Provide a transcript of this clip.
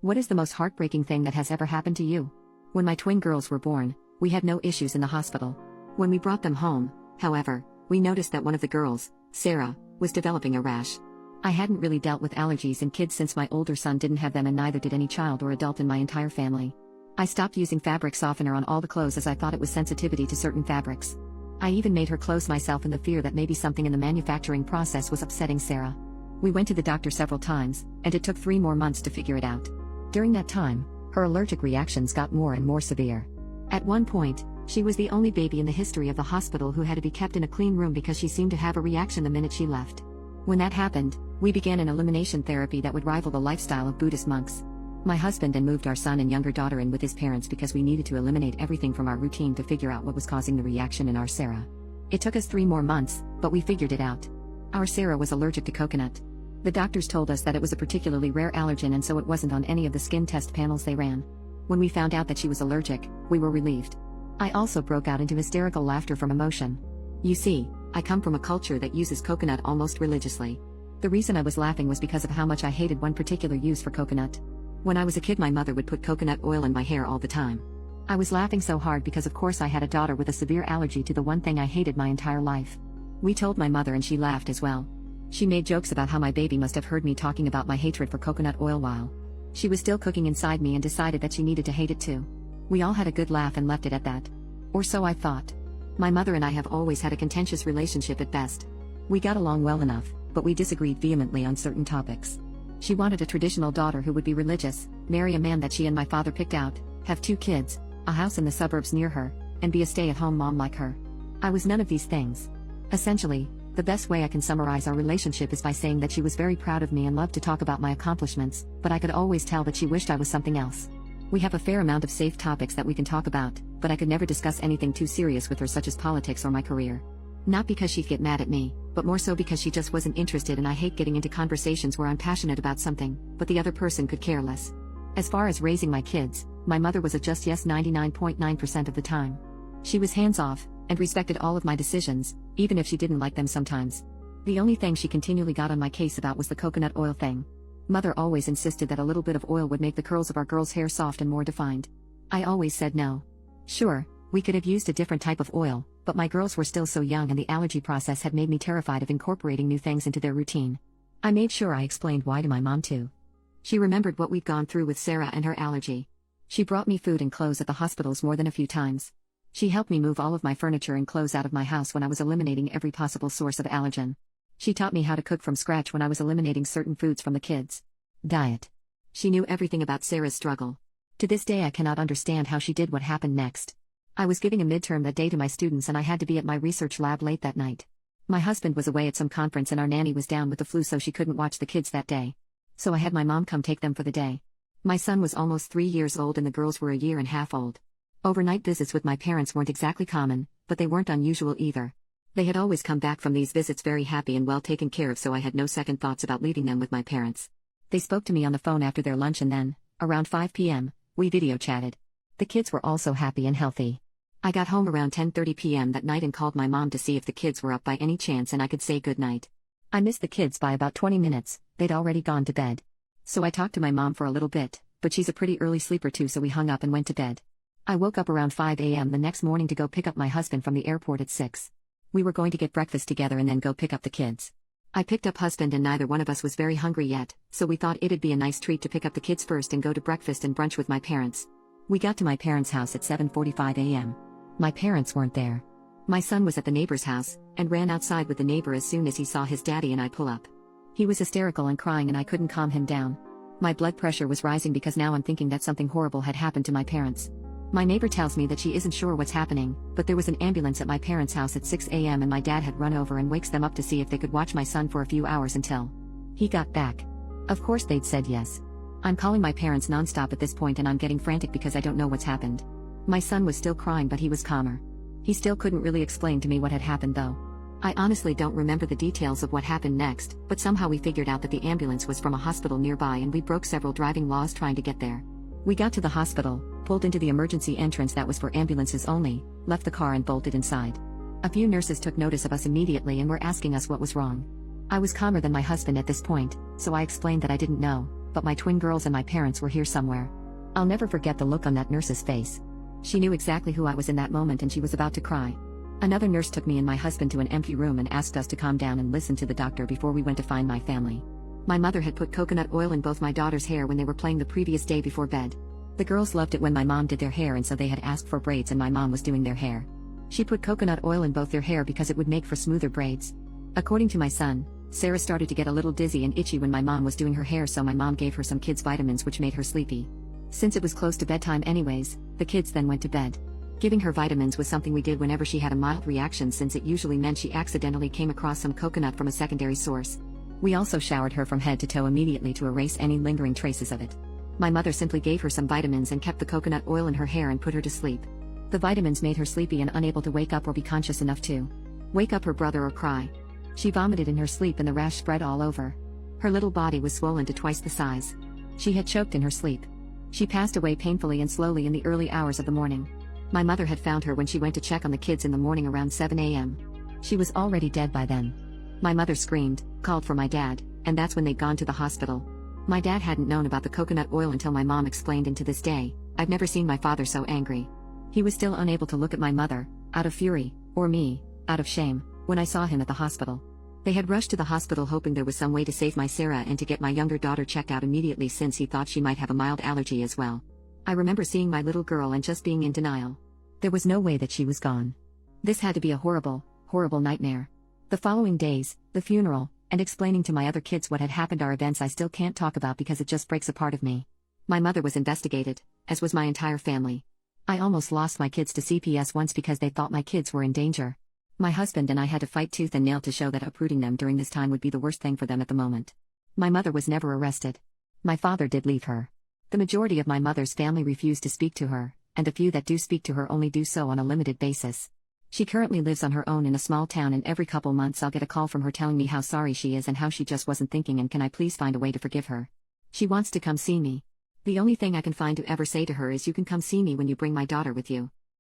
What is the most heartbreaking thing that has ever happened to you? When my twin girls were born, we had no issues in the hospital. When we brought them home, however, we noticed that one of the girls, Sarah, was developing a rash. I hadn't really dealt with allergies in kids since my older son didn't have them, and neither did any child or adult in my entire family. I stopped using fabric softener on all the clothes as I thought it was sensitivity to certain fabrics. I even made her clothes myself in the fear that maybe something in the manufacturing process was upsetting Sarah. We went to the doctor several times, and it took 3 more months to figure it out. During that time, her allergic reactions got more and more severe. At one point, she was the only baby in the history of the hospital who had to be kept in a clean room because she seemed to have a reaction the minute she left. When that happened, we began an elimination therapy that would rival the lifestyle of Buddhist monks. My husband then moved our son and younger daughter in with his parents because we needed to eliminate everything from our routine to figure out what was causing the reaction in our Sarah. It took us 3 more months, but we figured it out. Our Sarah was allergic to coconut. The doctors told us that it was a particularly rare allergen, and so it wasn't on any of the skin test panels they ran. When we found out that she was allergic, we were relieved. I also broke out into hysterical laughter from emotion. You see, I come from a culture that uses coconut almost religiously. The reason I was laughing was because of how much I hated one particular use for coconut. When I was a kid, my mother would put coconut oil in my hair all the time. I was laughing so hard because of course I had a daughter with a severe allergy to the one thing I hated my entire life. We told my mother and she laughed as well. She made jokes about how my baby must have heard me talking about my hatred for coconut oil while she was still cooking inside me, and decided that she needed to hate it too. We all had a good laugh and left it at that. Or so I thought. My mother and I have always had a contentious relationship at best. We got along well enough, but we disagreed vehemently on certain topics. She wanted a traditional daughter who would be religious, marry a man that she and my father picked out, have 2 kids, a house in the suburbs near her, and be a stay-at-home mom like her. I was none of these things. Essentially, the best way I can summarize our relationship is by saying that she was very proud of me and loved to talk about my accomplishments, but I could always tell that she wished I was something else. We have a fair amount of safe topics that we can talk about, but I could never discuss anything too serious with her, such as politics or my career. Not because she'd get mad at me, but more so because she just wasn't interested, and I hate getting into conversations where I'm passionate about something, but the other person could care less. As far as raising my kids, my mother was a just yes 99.9% of the time. She was hands-off, and respected all of my decisions, even if she didn't like them sometimes. The only thing she continually got on my case about was the coconut oil thing. Mother always insisted that a little bit of oil would make the curls of our girls' hair soft and more defined. I always said no. Sure, we could have used a different type of oil, but my girls were still so young and the allergy process had made me terrified of incorporating new things into their routine. I made sure I explained why to my mom too. She remembered what we'd gone through with Sarah and her allergy. She brought me food and clothes at the hospitals more than a few times. She helped me move all of my furniture and clothes out of my house when I was eliminating every possible source of allergen. She taught me how to cook from scratch when I was eliminating certain foods from the kids' diet. She knew everything about Sarah's struggle. To this day I cannot understand how she did what happened next. I was giving a midterm that day to my students and I had to be at my research lab late that night. My husband was away at some conference and our nanny was down with the flu, so she couldn't watch the kids that day. So I had my mom come take them for the day. My son was almost 3 years old and the girls were a year and a half old. Overnight visits with my parents weren't exactly common, but they weren't unusual either. They had always come back from these visits very happy and well taken care of, so I had no second thoughts about leaving them with my parents. They spoke to me on the phone after their lunch and then, around 5 p.m., we video chatted. The kids were also happy and healthy. I got home around 10:30 p.m. that night and called my mom to see if the kids were up by any chance and I could say goodnight. I missed the kids by about 20 minutes, they'd already gone to bed. So I talked to my mom for a little bit, but she's a pretty early sleeper too, so we hung up and went to bed. I woke up around 5 a.m. the next morning to go pick up my husband from the airport at 6. We were going to get breakfast together and then go pick up the kids. I picked up husband and neither one of us was very hungry yet, so we thought it'd be a nice treat to pick up the kids first and go to breakfast and brunch with my parents. We got to my parents' house at 7:45 a.m. My parents weren't there. My son was at the neighbor's house, and ran outside with the neighbor as soon as he saw his daddy and I pull up. He was hysterical and crying and I couldn't calm him down. My blood pressure was rising because now I'm thinking that something horrible had happened to my parents. My neighbor tells me that she isn't sure what's happening, but there was an ambulance at my parents' house at 6 a.m. and my dad had run over and wakes them up to see if they could watch my son for a few hours until he got back. Of course they'd said yes. I'm calling my parents nonstop at this point and I'm getting frantic because I don't know what's happened. My son was still crying but he was calmer. He still couldn't really explain to me what had happened though. I honestly don't remember the details of what happened next, but somehow we figured out that the ambulance was from a hospital nearby and we broke several driving laws trying to get there. We got to the hospital, pulled into the emergency entrance that was for ambulances only, left the car and bolted inside. A few nurses took notice of us immediately and were asking us what was wrong. I was calmer than my husband at this point, so I explained that I didn't know, but my twin girls and my parents were here somewhere. I'll never forget the look on that nurse's face. She knew exactly who I was in that moment and she was about to cry. Another nurse took me and my husband to an empty room and asked us to calm down and listen to the doctor before we went to find my family. My mother had put coconut oil in both my daughter's hair when they were playing the previous day before bed. The girls loved it when my mom did their hair, and so they had asked for braids and my mom was doing their hair. She put coconut oil in both their hair because it would make for smoother braids. According to my son, Sarah started to get a little dizzy and itchy when my mom was doing her hair, so my mom gave her some kids' vitamins which made her sleepy. Since it was close to bedtime anyways, the kids then went to bed. Giving her vitamins was something we did whenever she had a mild reaction, since it usually meant she accidentally came across some coconut from a secondary source. We also showered her from head to toe immediately to erase any lingering traces of it. My mother simply gave her some vitamins and kept the coconut oil in her hair and put her to sleep. The vitamins made her sleepy and unable to wake up or be conscious enough to wake up her brother or cry. She vomited in her sleep and the rash spread all over. Her little body was swollen to twice the size. She had choked in her sleep. She passed away painfully and slowly in the early hours of the morning. My mother had found her when she went to check on the kids in the morning around 7 a.m. She was already dead by then. My mother screamed, called for my dad, and that's when they'd gone to the hospital. My dad hadn't known about the coconut oil until my mom explained, and to this day, I've never seen my father so angry. He was still unable to look at my mother, out of fury, or me, out of shame, when I saw him at the hospital. They had rushed to the hospital hoping there was some way to save my Sarah and to get my younger daughter checked out immediately, since he thought she might have a mild allergy as well. I remember seeing my little girl and just being in denial. There was no way that she was gone. This had to be a horrible, horrible nightmare. The following days, the funeral, and explaining to my other kids what had happened are events I still can't talk about because it just breaks a part of me. My mother was investigated, as was my entire family. I almost lost my kids to CPS once because they thought my kids were in danger. My husband and I had to fight tooth and nail to show that uprooting them during this time would be the worst thing for them at the moment. My mother was never arrested. My father did leave her. The majority of my mother's family refused to speak to her, and the few that do speak to her only do so on a limited basis. She currently lives on her own in a small town, and every couple months I'll get a call from her telling me how sorry she is and how she just wasn't thinking and can I please find a way to forgive her. She wants to come see me. The only thing I can find to ever say to her is, you can come see me when you bring my daughter with you.